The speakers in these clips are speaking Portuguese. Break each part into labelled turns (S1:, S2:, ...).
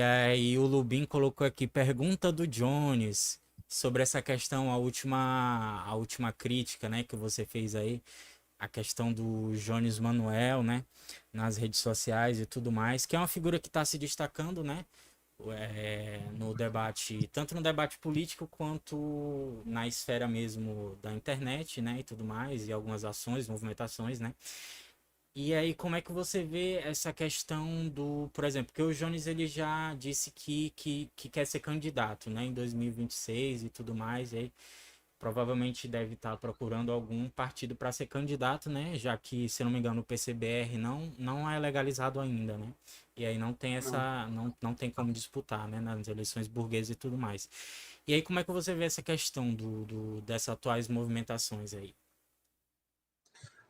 S1: Aí o Lubin colocou aqui, pergunta do Jones sobre essa questão, a última crítica, né, que você fez aí, a questão do Jones Manuel, né, nas redes sociais e tudo mais, que é uma figura que está se destacando, né, no debate, tanto no debate político quanto na esfera mesmo da internet, né, e tudo mais, e algumas ações, movimentações, né. E aí, como é que você vê essa questão do, por exemplo, que o Jones ele já disse que quer ser candidato, né, em 2026 e tudo mais, e aí provavelmente deve estar procurando algum partido para ser candidato, né, já que, se eu não me engano, o PCBR não é legalizado ainda, né, e aí não tem como disputar, né, nas eleições burguesas e tudo mais. E aí, como é que você vê essa questão dessas atuais movimentações aí?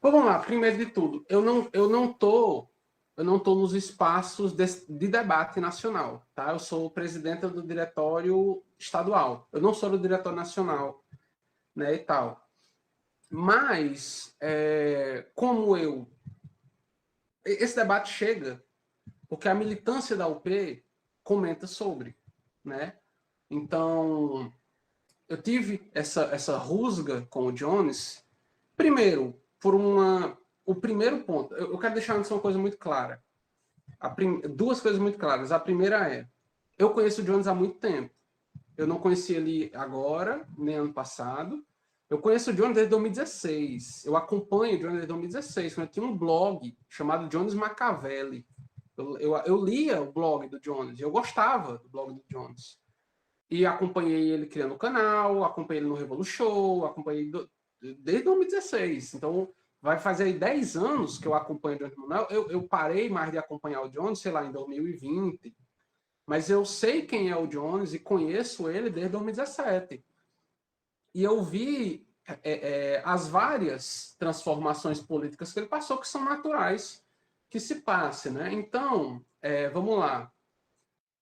S2: Vamos lá, primeiro de tudo, eu não tô nos espaços de debate nacional, tá? Eu sou presidente do diretório estadual. Eu não sou do diretório nacional, né, e tal. Mas como esse debate chega porque a militância da UP comenta sobre, né? Então, eu tive essa rusga com o Jones, primeiro, o primeiro ponto, eu quero deixar uma coisa muito clara. Duas coisas muito claras. A primeira é, eu conheço o Jones há muito tempo. Eu não conheci ele agora, nem ano passado. Eu conheço o Jones desde 2016. Eu acompanho o Jones desde 2016, quando eu tinha um blog chamado Jones Machiavelli. Eu lia o blog do Jones, eu gostava do blog do Jones. E acompanhei ele criando o canal, acompanhei ele no Revolu Show, desde 2016. Então, vai fazer aí 10 anos que eu acompanho o Jones Manuel. Eu parei mais de acompanhar o Jones, sei lá, em 2020. Mas eu sei quem é o Jones e conheço ele desde 2017. E eu vi as várias transformações políticas que ele passou, que são naturais que se passe, né? Então, vamos lá.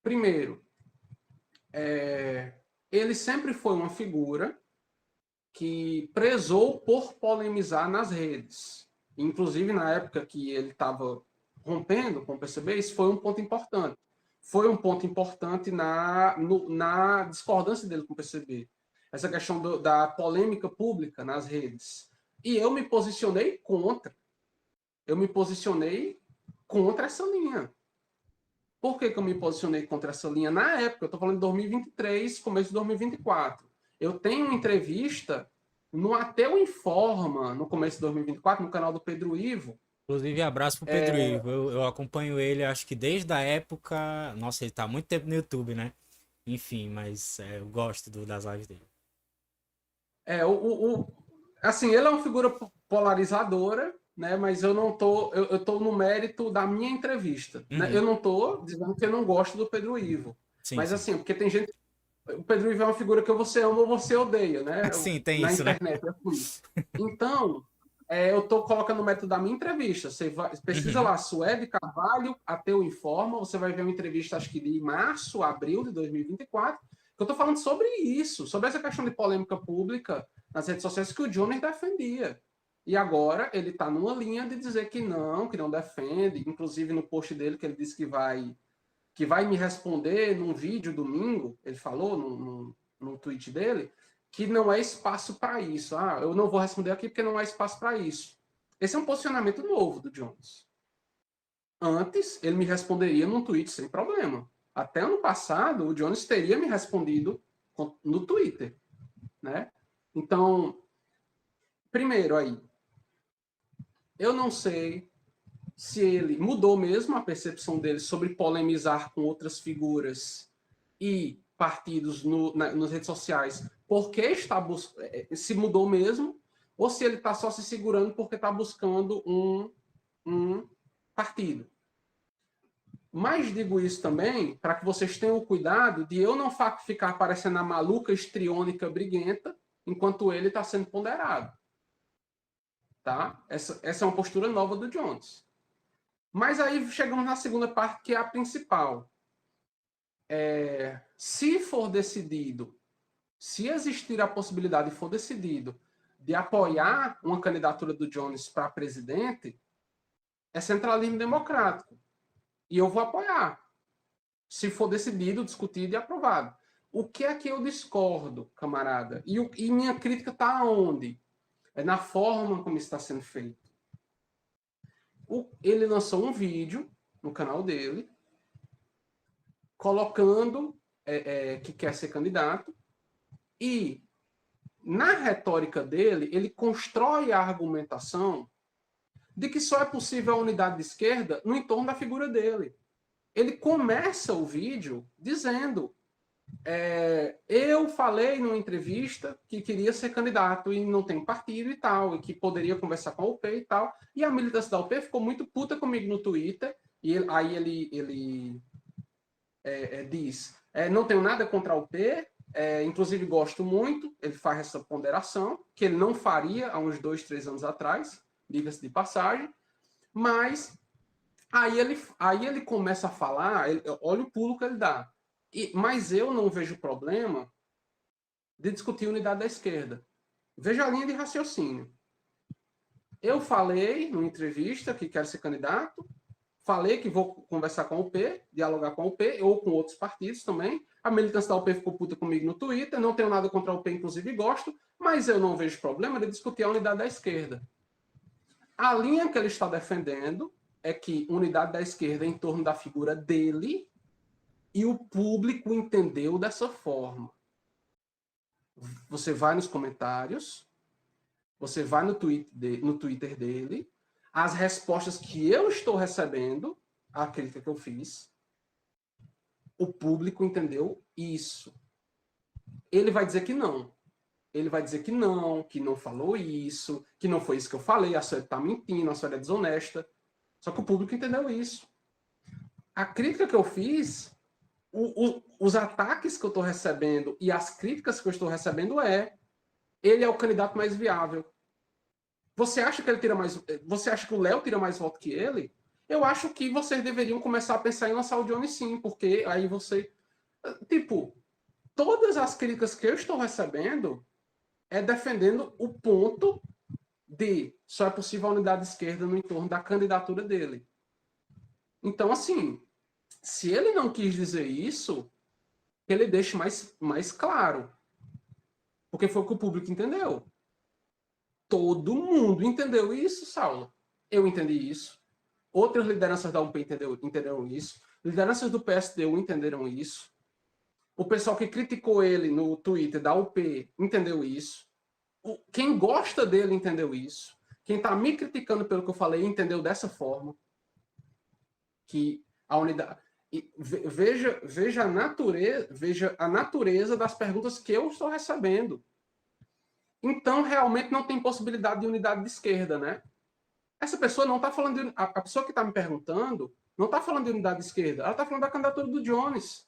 S2: Primeiro, ele sempre foi uma figura que prezou por polemizar nas redes. Inclusive, na época que ele estava rompendo com o PCB, isso foi um ponto importante. Foi um ponto importante na discordância dele com o PCB. Essa questão da polêmica pública nas redes. E eu me posicionei contra. Eu me posicionei contra essa linha. Por que eu me posicionei contra essa linha? Na época, eu estou falando de 2023, começo de 2024. Eu tenho uma entrevista no Ateu Informa, no começo de 2024, no canal do Pedro Ivo.
S1: Inclusive, abraço pro Pedro Ivo. Eu acompanho ele, acho que desde a época. Nossa, ele tá há muito tempo no YouTube, né? Enfim, mas eu gosto das lives dele.
S2: É, assim, ele é uma figura polarizadora, né? Mas eu não tô, eu tô no mérito da minha entrevista, né? Eu
S1: Uhum.
S2: não tô dizendo que eu não gosto do Pedro Ivo,
S1: Sim,
S2: mas
S1: sim.
S2: assim, porque tem gente, o Pedro Ivo é uma figura que você ama ou você odeia, né?
S1: Sim, tem
S2: Na
S1: isso, né?
S2: internet é assim. Então, eu estou colocando o método da minha entrevista. Você pesquisa
S1: Uhum.
S2: lá, Suede Carvalho, Ateu Informa, você vai ver uma entrevista, acho que de março, abril de 2024, que eu estou falando sobre isso, sobre essa questão de polêmica pública nas redes sociais que o Jones defendia. E agora ele está numa linha de dizer que não defende, inclusive no post dele que ele disse que vai me responder num vídeo domingo, ele falou no tweet dele, que não é espaço para isso. Ah, eu não vou responder aqui porque não há espaço para isso. Esse é um posicionamento novo do Jones. Antes, ele me responderia num tweet sem problema. Até ano passado, o Jones teria me respondido no Twitter, né? Então, primeiro aí, eu não sei se ele mudou mesmo a percepção dele sobre polemizar com outras figuras e partidos nas redes sociais, porque está se mudou mesmo, ou se ele está só se segurando porque está buscando um partido. Mas digo isso também para que vocês tenham o cuidado de eu não ficar parecendo a maluca histriônica briguenta enquanto ele está sendo ponderado. Tá? Essa é uma postura nova do Jones. Mas aí chegamos na segunda parte, que é a principal. Se for decidido, se existir a possibilidade e for decidido de apoiar uma candidatura do Jones para presidente, é centralismo democrático. E eu vou apoiar. se for decidido, discutido e aprovado. O que é que eu discordo, camarada? E minha crítica está onde? É na forma como está sendo feito. Ele lançou um vídeo no canal dele, colocando que quer ser candidato, e na retórica dele, ele constrói a argumentação de que só é possível a unidade de esquerda no entorno da figura dele. Ele começa o vídeo dizendo: eu falei numa entrevista que queria ser candidato e não tem partido e tal, e que poderia conversar com a UP e tal, e a militância da UP ficou muito puta comigo no Twitter, e aí ele diz: não tenho nada contra a UP, inclusive gosto muito, ele faz essa ponderação, que ele não faria há uns 2, 3 anos atrás, diga-se de passagem, mas aí ele começa a falar, olha o pulo que ele dá. Mas eu não vejo problema de discutir unidade da esquerda. Veja a linha de raciocínio. Eu falei numa entrevista que quero ser candidato, falei que vou conversar com a UP, dialogar com a UP, ou com outros partidos também. A militância da UP ficou puta comigo no Twitter, não tenho nada contra a UP, inclusive gosto, mas eu não vejo problema de discutir a unidade da esquerda. A linha que ele está defendendo é que unidade da esquerda é em torno da figura dele, e o público entendeu dessa forma. Você vai nos comentários, você vai no Twitter dele, as respostas que eu estou recebendo, a crítica que eu fiz, o público entendeu isso. Ele vai dizer que não. Ele vai dizer que não falou isso, que não foi isso que eu falei, a senhora está mentindo, a senhora é desonesta. Só que o público entendeu isso. A crítica que eu fiz, os ataques que eu estou recebendo e as críticas que eu estou recebendo ele é o candidato mais viável. Você acha que ele tira mais? Você acha que o Léo tira mais voto que ele? Eu acho que vocês deveriam começar a pensar em lançar o Johnny sim, porque aí você, tipo, todas as críticas que eu estou recebendo é defendendo o ponto de só é possível a unidade de esquerda no entorno da candidatura dele. Então, assim, se ele não quis dizer isso, ele deixe mais claro. Porque foi o que o público entendeu. Todo mundo entendeu isso, Saulo. Eu entendi isso. Outras lideranças da UP entenderam isso. Lideranças do PSDU entenderam isso. O pessoal que criticou ele no Twitter da UP entendeu isso. Quem gosta dele entendeu isso. Quem está me criticando pelo que eu falei entendeu dessa forma. Que a unidade... Veja a natureza das perguntas que eu estou recebendo. Então, realmente não tem possibilidade de unidade de esquerda, né? Essa pessoa não está falando... A pessoa que está me perguntando não está falando de unidade de esquerda. Ela está falando da candidatura do Jones.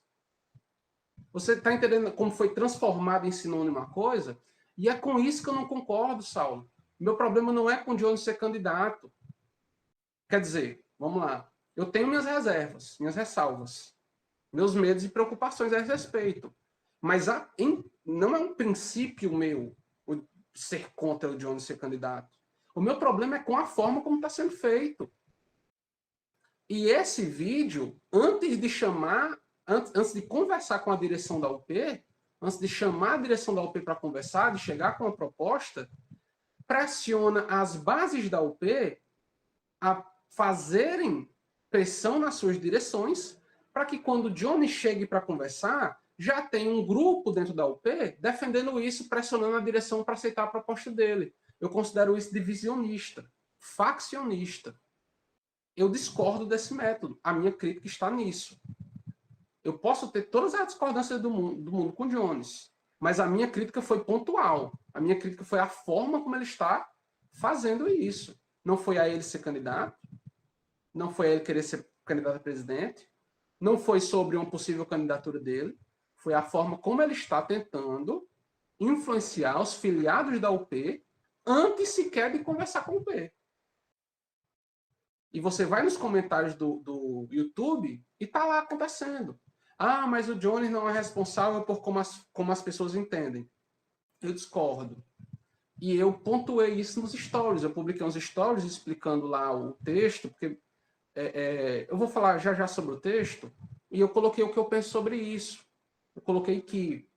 S2: Você está entendendo como foi transformado em sinônimo a coisa? E é com isso que eu não concordo, Saulo. Meu problema não é com o Jones ser candidato. Quer dizer, vamos lá. Eu tenho minhas reservas, minhas ressalvas, meus medos e preocupações a esse respeito. Mas não é um princípio meu ser contra o Jones ser candidato. O meu problema é com a forma como está sendo feito. E esse vídeo, antes de conversar com a direção da UP, antes de chamar a direção da UP para conversar, de chegar com uma proposta, pressiona as bases da UP a fazerem pressão nas suas direções para que quando o Johnny chegue para conversar, já tem um grupo dentro da UP defendendo isso, pressionando a direção para aceitar a proposta dele. Eu considero isso divisionista, faccionista. Eu discordo desse método. A minha crítica está nisso. Eu posso ter todas as discordâncias do mundo com o Jones, mas a minha crítica foi pontual. A minha crítica foi a forma como ele está fazendo isso. Não foi a ele ser candidato, não foi a ele querer ser candidato a presidente, não foi sobre uma possível candidatura dele, foi a forma como ele está tentando influenciar os filiados da UP antes sequer de conversar com o UP. E você vai nos comentários do YouTube e está lá acontecendo. Ah, mas o Jones não é responsável por como as pessoas entendem. Eu discordo. E eu pontuei isso nos stories. Eu publiquei uns stories explicando lá o texto, porque eu vou falar já sobre o texto, e eu coloquei o que eu penso sobre isso. Eu coloquei que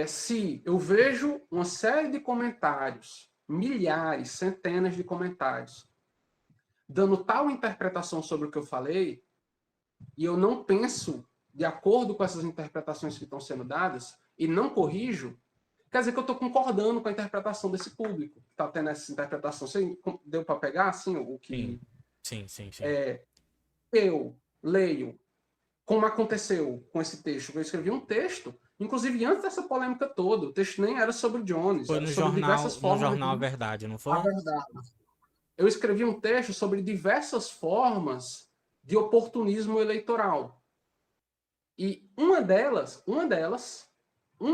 S2: se eu vejo uma série de comentários, milhares, centenas de comentários, dando tal interpretação sobre o que eu falei, e eu não penso de acordo com essas interpretações que estão sendo dadas, e não corrijo, quer dizer que eu estou concordando com a interpretação desse público que está tendo essa interpretação. Você deu para pegar, assim, o que...
S1: Sim.
S2: Eu leio, como aconteceu com esse texto. Eu escrevi um texto, inclusive antes dessa polêmica toda, o texto nem era sobre o Jones,
S1: Foi
S2: era sobre diversas
S1: no
S2: formas
S1: jornal A
S2: de...
S1: Verdade, não
S2: A
S1: foi?
S2: verdade. Eu escrevi um texto sobre diversas formas de oportunismo eleitoral. E um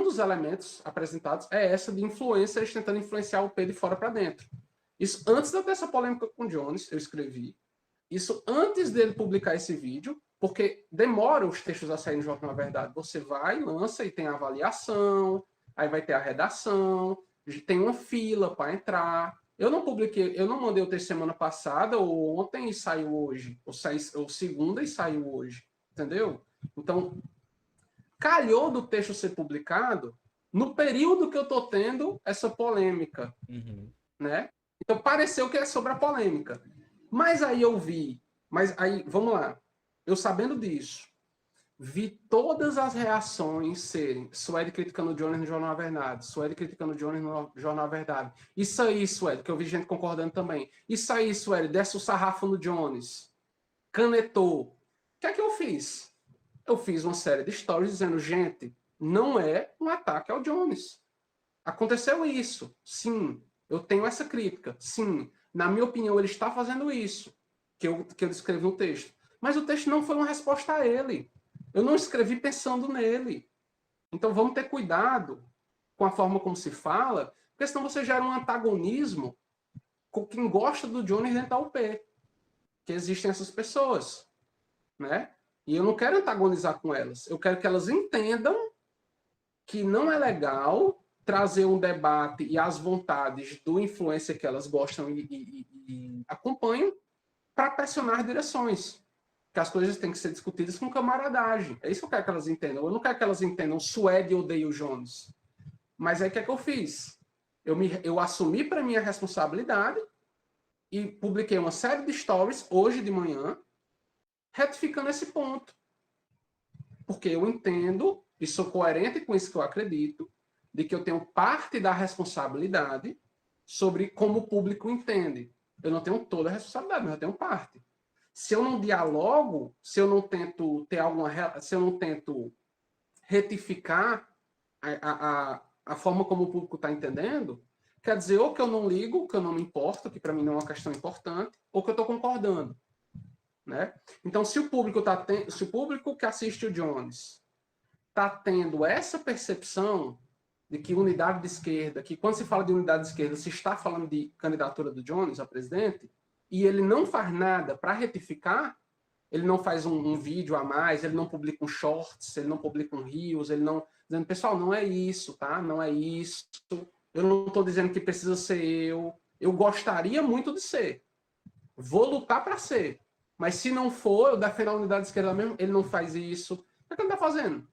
S2: dos elementos apresentados é essa de influências tentando influenciar o P de fora para dentro. Isso antes de eu ter essa polêmica com o Jones, eu escrevi. Isso antes dele publicar esse vídeo, porque demora os textos a saírem no Jornal da Verdade. Você vai, lança e tem a avaliação, aí vai ter a redação, tem uma fila para entrar. Eu não publiquei, eu não mandei o texto semana passada, ou ontem e saiu hoje, ou segunda e saiu hoje, entendeu? Então, calhou do texto ser publicado no período que eu estou tendo essa polêmica, né? Então, pareceu que é sobre a polêmica. Mas aí eu vi, vamos lá, eu sabendo disso, vi todas as reações serem Suede criticando o Jones no Jornal A Verdade, Suede criticando o Jones no Jornal A Verdade. Isso aí, Suede, que eu vi gente concordando também. Isso aí, Suede, desce o sarrafo no Jones. Canetou. O que é que eu fiz? Eu fiz uma série de stories dizendo, gente, não é um ataque ao Jones. Aconteceu isso. Sim, eu tenho essa crítica. Sim, na minha opinião, ele está fazendo isso, que eu descrevi no texto. Mas o texto não foi uma resposta a ele. Eu não escrevi pensando nele. Então vamos ter cuidado com a forma como se fala, porque senão você gera um antagonismo com quem gosta do Jones dentro da UP. Que existem essas pessoas, né? E eu não quero antagonizar com elas. Eu quero que elas entendam que não é legal trazer um debate e as vontades do influencer que elas gostam e acompanham para pressionar direções. Que as coisas têm que ser discutidas com camaradagem. É isso que eu quero que elas entendam. Eu não quero que elas entendam Suede odeia o Jones. Mas aí o que é que eu fiz? Eu assumi para mim a responsabilidade e publiquei uma série de stories hoje de manhã retificando esse ponto. Porque eu entendo e sou coerente com isso que eu acredito, de que eu tenho parte da responsabilidade sobre como o público entende. Eu não tenho toda a responsabilidade, mas eu tenho parte. Se eu não dialogo, se eu não tento ter se eu não tento retificar a forma como o público está entendendo, quer dizer ou que eu não ligo, que eu não me importo, que para mim não é uma questão importante, ou que eu estou concordando. Né? Então, se o público que assiste o Jones está tendo essa percepção de que unidade de esquerda, que quando se fala de unidade de esquerda, se está falando de candidatura do Jones a presidente, e ele não faz nada para retificar, ele não faz um vídeo a mais, ele não publica um shorts, ele não publica um reels, ele não... Dizendo, pessoal, não é isso, tá? Não é isso. Eu não estou dizendo que precisa ser eu. Eu gostaria muito de ser. Vou lutar para ser. Mas se não for, eu defendo a unidade de esquerda mesmo, ele não faz isso. O que ele está fazendo?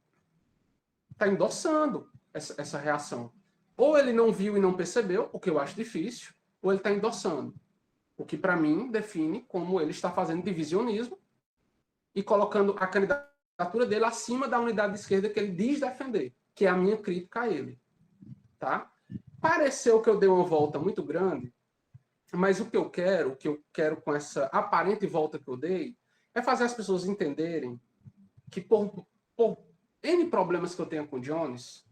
S2: Está endossando essa reação. Ou ele não viu e não percebeu, o que eu acho difícil, ou ele está endossando. O que, para mim, define como ele está fazendo divisionismo e colocando a candidatura dele acima da unidade de esquerda que ele diz defender, que é a minha crítica a ele. Tá? Pareceu que eu dei uma volta muito grande, mas o que eu quero com essa aparente volta que eu dei, é fazer as pessoas entenderem que por N problemas que eu tenho com o Jones,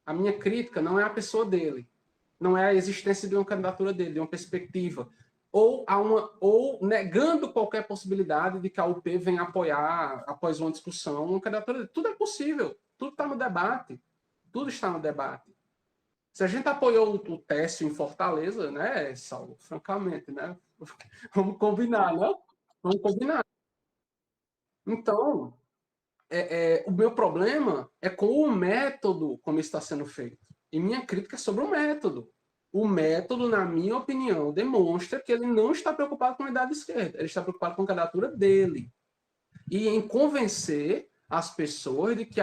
S2: a minha crítica não é a pessoa dele, não é a existência de uma candidatura dele, de uma perspectiva, ou negando qualquer possibilidade de que a UP venha apoiar, após uma discussão, uma candidatura dele. Tudo é possível, tudo está no debate, tudo está no debate. Se a gente apoiou o Técio em Fortaleza, né, Saulo, francamente, né? Vamos combinar, não? Vamos combinar. Então, o meu problema é com o método como está sendo feito. E minha crítica é sobre o método. O método, na minha opinião, demonstra que ele não está preocupado com a unidade de esquerda. Ele está preocupado com a candidatura dele. e em convencer as pessoas de que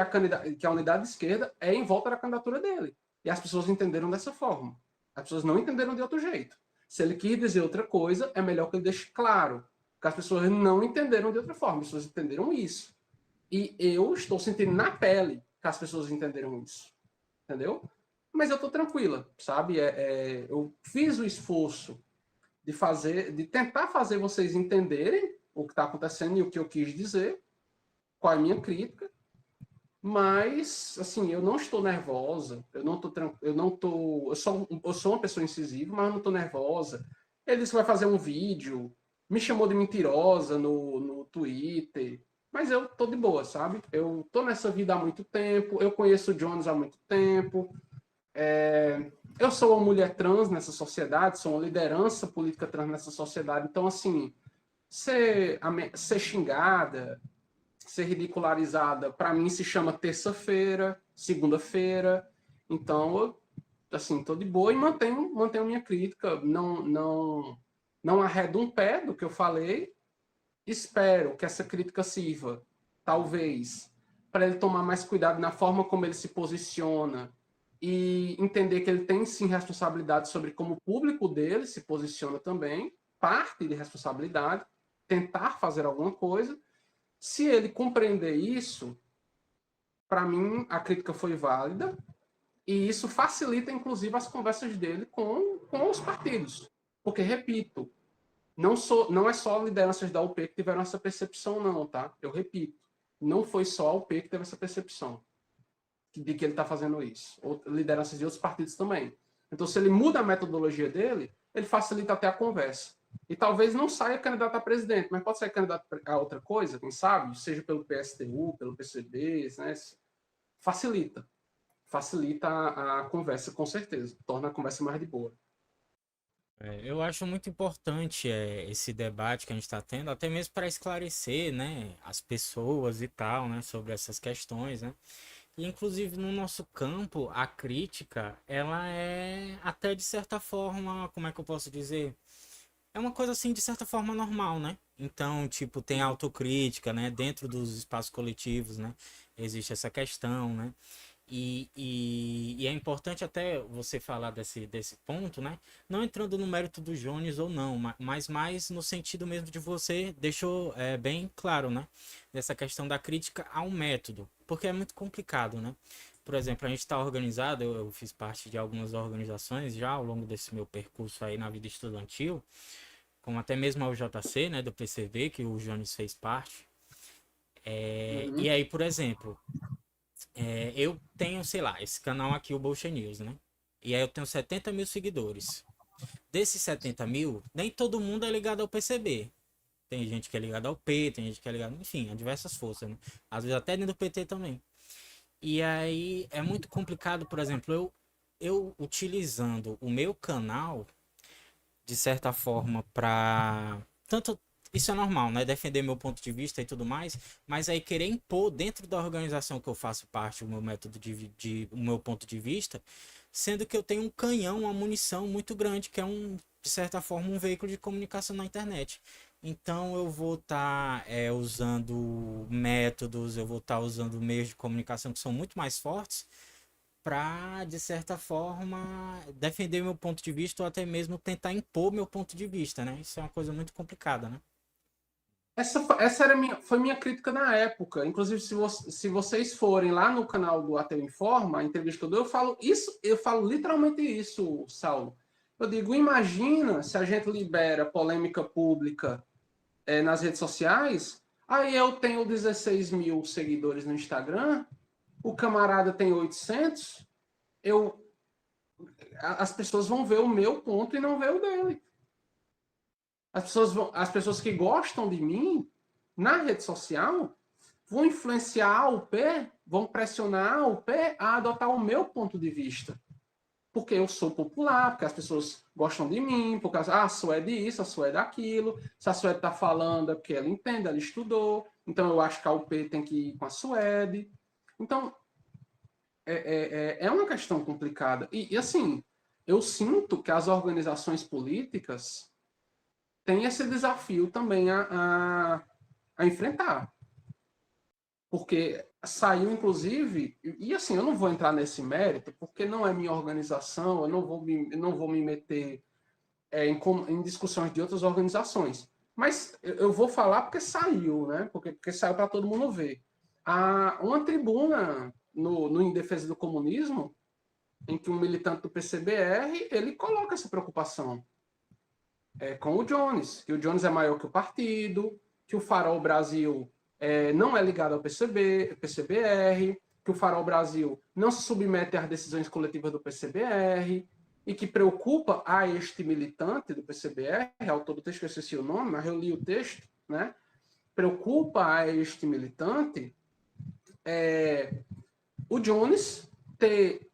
S2: que a unidade de esquerda é em volta da candidatura dele. E as pessoas entenderam dessa forma. As pessoas não entenderam de outro jeito. Se ele quis dizer outra coisa, é melhor que ele deixe claro. Porque as pessoas não entenderam de outra forma, as pessoas entenderam isso. E eu estou sentindo na pele que as pessoas entenderam isso. Entendeu? Mas eu estou tranquila, sabe? Eu fiz o esforço de tentar fazer vocês entenderem o que está acontecendo e o que eu quis dizer, qual é a minha crítica, mas, assim, eu não estou nervosa, eu sou uma pessoa incisiva, mas eu não estou nervosa. Ele disse que vai fazer um vídeo, me chamou de mentirosa no Twitter, mas eu tô de boa, sabe? Eu tô nessa vida há muito tempo, eu conheço o Jones há muito tempo, eu sou uma mulher trans nessa sociedade, sou uma liderança política trans nessa sociedade, então, assim, ser xingada, ser ridicularizada, para mim se chama terça-feira, segunda-feira. Então, eu, assim, tô de boa e mantenho minha crítica, não arredo um pé do que eu falei. Espero que essa crítica sirva, talvez, para ele tomar mais cuidado na forma como ele se posiciona e entender que ele tem sim responsabilidade sobre como o público dele se posiciona também, parte de responsabilidade, tentar fazer alguma coisa. Se ele compreender isso, para mim a crítica foi válida e isso facilita, inclusive, as conversas dele com os partidos. Porque, repito, não é só lideranças da UP que tiveram essa percepção, não, tá? Eu repito, não foi só a UP que teve essa percepção de que ele está fazendo isso. Lideranças de outros partidos também. Então, se ele muda a metodologia dele, ele facilita até a conversa. E talvez não saia candidato a presidente, mas pode sair candidato a outra coisa, quem sabe? Seja pelo PSTU, pelo PCB, né? Facilita. Facilita a conversa, com certeza. Torna a conversa mais de boa.
S1: Eu acho muito importante esse debate que a gente está tendo, até mesmo para esclarecer, né, as pessoas e tal, né, sobre essas questões, né? E, inclusive, no nosso campo, a crítica, ela é até de certa forma, como é que eu posso dizer? É uma coisa assim, de certa forma, normal, né? Então, tipo, tem autocrítica, né? Dentro dos espaços coletivos, né? Existe essa questão, né? E é importante até você falar desse ponto, né? Não entrando no mérito do Jones ou não, mas mais no sentido mesmo de você deixou bem claro, né? Dessa questão da crítica ao método, porque é muito complicado, né? Por exemplo, a gente está organizado, eu fiz parte de algumas organizações já ao longo desse meu percurso aí na vida estudantil, como até mesmo a UJC, né, do PCV, que o Jones fez parte. E aí, por exemplo, eu tenho, sei lá, esse canal aqui, o Bolcha News, né? E aí eu tenho 70 mil seguidores. Desses 70 mil, nem todo mundo é ligado ao PCB. Tem gente que é ligada ao P, tem gente que é ligada, enfim, a diversas forças, né? Às vezes até dentro do PT também. E aí é muito complicado, por exemplo, eu utilizando o meu canal, de certa forma, para tanto isso é normal, né? Defender meu ponto de vista e tudo mais, mas aí querer impor dentro da organização que eu faço parte o meu método o meu ponto de vista, sendo que eu tenho um canhão, uma munição muito grande, que é de certa forma, um veículo de comunicação na internet. Então eu vou estar usando métodos, eu vou estar usando meios de comunicação que são muito mais fortes para, de certa forma, defender meu ponto de vista ou até mesmo tentar impor meu ponto de vista, né? Isso é uma coisa muito complicada, né?
S2: Essa foi minha crítica na época. Inclusive, se vocês forem lá no canal do Ateu Informa, a entrevista que eu dou, eu falo isso, eu falo literalmente isso, Saulo. Eu digo, imagina se a gente libera polêmica pública nas redes sociais, aí eu tenho 16 mil seguidores no Instagram, o camarada tem 800, as pessoas vão ver o meu ponto e não ver o dele. As pessoas que gostam de mim na rede social vão influenciar a UP, vão pressionar a UP a adotar o meu ponto de vista. Porque eu sou popular, porque as pessoas gostam de mim, porque a Suede é isso, a Suede é aquilo. Se a Suede está falando é porque ela entende, ela estudou. Então eu acho que a UP tem que ir com a Suede. Então é uma questão complicada. E assim, eu sinto que as organizações políticas têm esse desafio também a enfrentar. porque saiu, inclusive, e assim, eu não vou entrar nesse mérito, porque não é minha organização, eu não vou me meter em discussões de outras organizações. Mas eu vou falar porque saiu, né? Porque saiu para todo mundo ver. Uma tribuna no Em Defesa do Comunismo, em que um militante do PCBR, ele coloca essa preocupação com o Jones, que o Jones é maior que o partido, que o Farol Brasil não é ligado ao PCBR, que o Farol Brasil não se submete às decisões coletivas do PCBR, e que preocupa a este militante do PCBR, autor do texto, que eu esqueci o nome, mas eu li o texto, né? Preocupa a este militante o Jones ter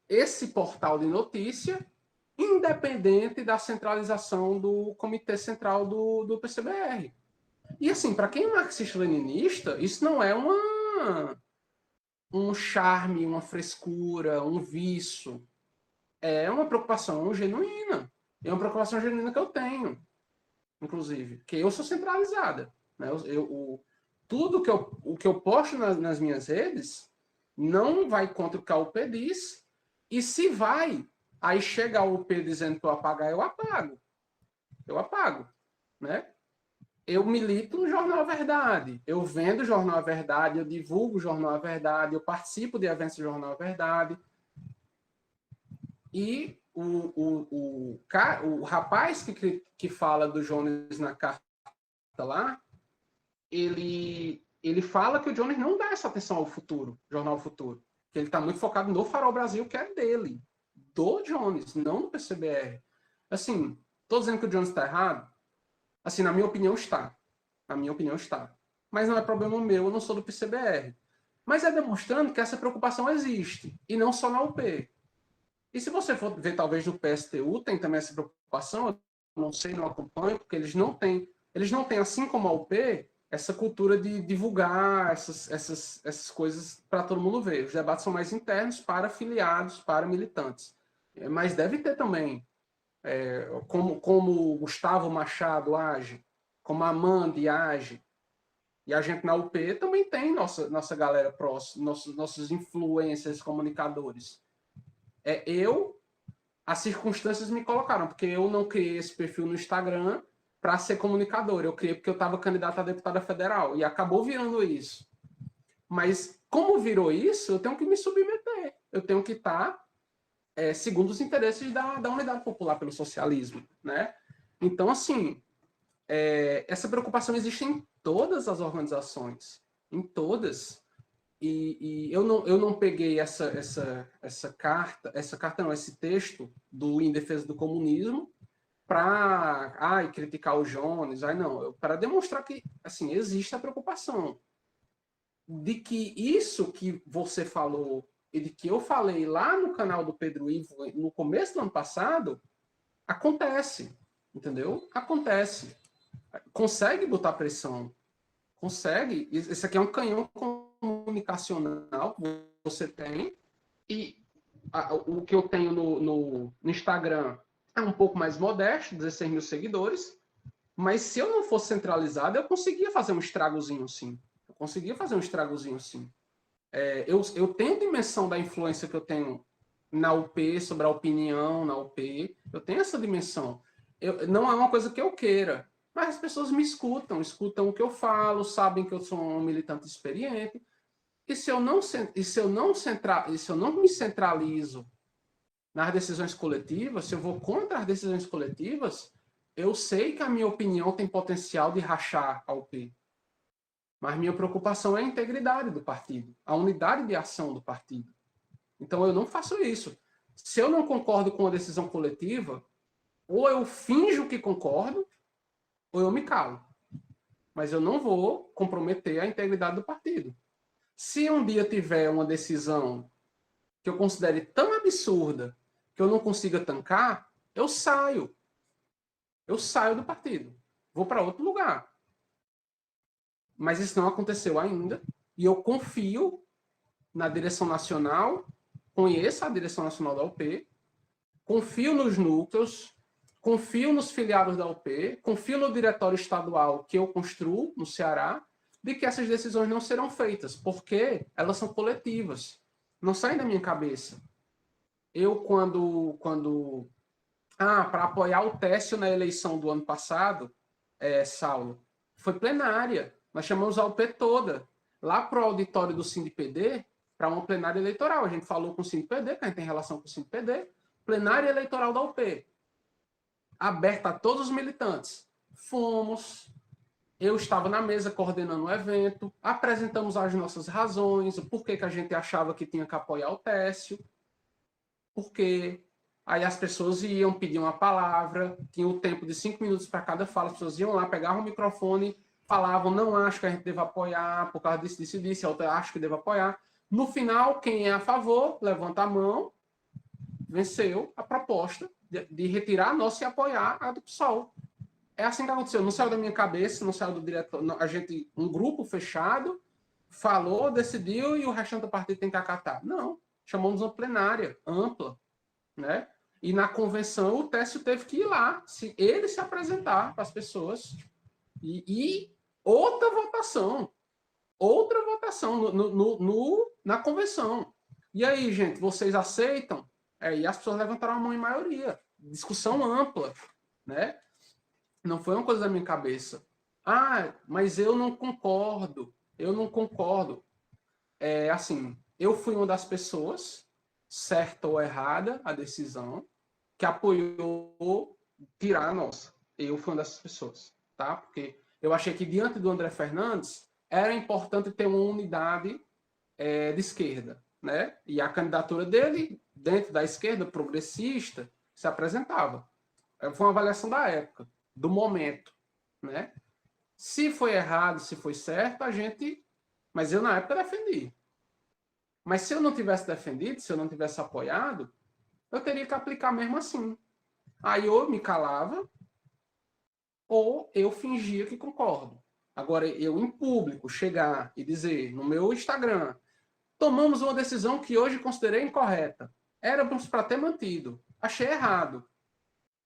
S2: esse portal de notícia independente da centralização do Comitê Central do PCBR. E assim, para quem é marxista-leninista, isso não é um charme, uma frescura, um vício. É uma preocupação genuína. É uma preocupação genuína que eu tenho, inclusive, que eu sou centralizada. Né? Tudo que eu posto nas minhas redes não vai contra o que a UP diz, e se vai, aí chega a UP dizendo que eu apagar, eu apago. Eu apago. Né? Eu milito no Jornal Verdade, eu vendo o Jornal Verdade, eu divulgo o Jornal Verdade, eu participo de eventos do Jornal Verdade. E o rapaz que fala do Jones na carta lá, ele fala que o Jones não dá essa atenção ao futuro, Jornal Futuro. Que ele está muito focado no Farol Brasil, que é dele, do Jones, não do PCBR. Assim, estou dizendo que o Jones está errado? Assim, na minha opinião, está. Na minha opinião, está. Mas não é problema meu, eu não sou do PCBR. Mas é demonstrando que essa preocupação existe, e não só na UP. E se você for ver, talvez, no PSTU, tem também essa preocupação, eu não sei, não acompanho, porque eles não têm, assim como a UP, essa cultura de divulgar essas coisas para todo mundo ver. Os debates são mais internos para afiliados, para militantes. Mas deve ter também, como o Gustavo Machado age, como a Amanda age, e a gente na UP também tem nossa galera próxima, nossos influencers, comunicadores. As circunstâncias me colocaram, porque eu não criei esse perfil no Instagram para ser comunicador. Eu criei porque eu estava candidato a deputada federal e acabou virando isso. Mas como virou isso, eu tenho que me submeter. Eu tenho que estar segundo os interesses da Unidade Popular pelo Socialismo, né? Então, assim, essa preocupação existe em todas as organizações, em todas. E eu não peguei esse texto do Em Defesa do Comunismo para criticar o Jones, não, para demonstrar que assim existe a preocupação de que isso que você falou e de que eu falei lá no canal do Pedro Ivo no começo do ano passado acontece, entendeu? Acontece. Consegue botar pressão, consegue. Esse aqui é um canhão comunicacional que você tem, e o que eu tenho no Instagram é um pouco mais modesto, 16 mil seguidores, mas se eu não fosse centralizado, eu conseguia fazer um estragozinho sim. Eu tenho dimensão da influência que eu tenho na UP, sobre a opinião na UP, eu tenho essa dimensão. Não é uma coisa que eu queira, mas as pessoas me escutam o que eu falo, sabem que eu sou um militante experiente. E se eu não me centralizo nas decisões coletivas, se eu vou contra as decisões coletivas, eu sei que a minha opinião tem potencial de rachar a UP. Mas minha preocupação é a integridade do partido, a unidade de ação do partido. Então eu não faço isso. Se eu não concordo com a decisão coletiva, ou eu finjo que concordo, ou eu me calo. Mas eu não vou comprometer a integridade do partido. Se um dia tiver uma decisão que eu considere tão absurda que eu não consiga tancar, eu saio. Eu saio do partido. Vou para outro lugar. Mas isso não aconteceu ainda. E eu confio na direção nacional, conheço a direção nacional da UP, confio nos núcleos, confio nos filiados da UP, confio no diretório estadual que eu construo no Ceará, de que essas decisões não serão feitas, porque elas são coletivas, não saem da minha cabeça. Eu, para apoiar o Técio na eleição do ano passado, Saulo, foi plenária. Nós chamamos a UP toda, lá para o auditório do SINDPD, para uma plenária eleitoral. A gente falou com o SINDPD, que a gente tem relação com o SINDPD, plenária eleitoral da UP, aberta a todos os militantes. Fomos, eu estava na mesa coordenando o evento, apresentamos as nossas razões, o porquê que a gente achava que tinha que apoiar o Técio, porque aí as pessoas iam pedir uma palavra, tinha o tempo de 5 minutos para cada fala, as pessoas iam lá, pegavam o microfone, falavam, não acho que a gente deva apoiar, por causa disso, a outra acho que deve apoiar. No final, quem é a favor, levanta a mão, venceu a proposta de retirar a nossa e apoiar a do PSOL. É assim que aconteceu, não saiu da minha cabeça, não saiu do diretor, a gente, um grupo fechado, falou, decidiu e o restante do partido tem que acatar. Não, chamamos uma plenária ampla, né? E na convenção o Técio teve que ir lá, ele se apresentar para as pessoas e outra votação na convenção. E aí, gente, vocês aceitam? E as pessoas levantaram a mão em maioria. Discussão ampla, né? Não foi uma coisa da minha cabeça. Mas eu não concordo. Assim, eu fui uma das pessoas, certa ou errada a decisão, que apoiou tirar a nossa. Eu fui uma dessas pessoas, tá? Porque eu achei que diante do André Fernandes era importante ter uma unidade de esquerda, né? E a candidatura dele, dentro da esquerda progressista, se apresentava. Foi uma avaliação da época, do momento, né? Se foi errado, se foi certo, mas eu na época defendi. Mas se eu não tivesse defendido, se eu não tivesse apoiado, eu teria que aplicar mesmo assim. Aí ou eu me calava, ou eu fingia que concordo. Agora, eu em público chegar e dizer no meu Instagram, tomamos uma decisão que hoje considerei incorreta. Éramos para ter mantido. Achei errado.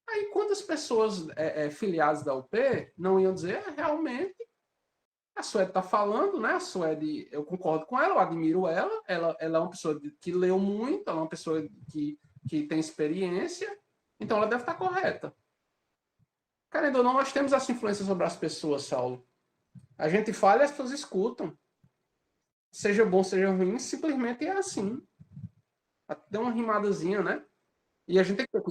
S2: Aí quantas pessoas filiadas da UP não iam dizer, realmente, a Suede está falando, né? A Suede, eu concordo com ela, eu admiro ela é uma pessoa que leu muito, ela é uma pessoa que tem experiência, então ela deve estar correta. Querendo ou não, nós temos essa influência sobre as pessoas, Saulo. A gente fala e as pessoas escutam. Seja bom, seja ruim, simplesmente é assim. Deu uma rimadazinha, né? E a gente tem que ter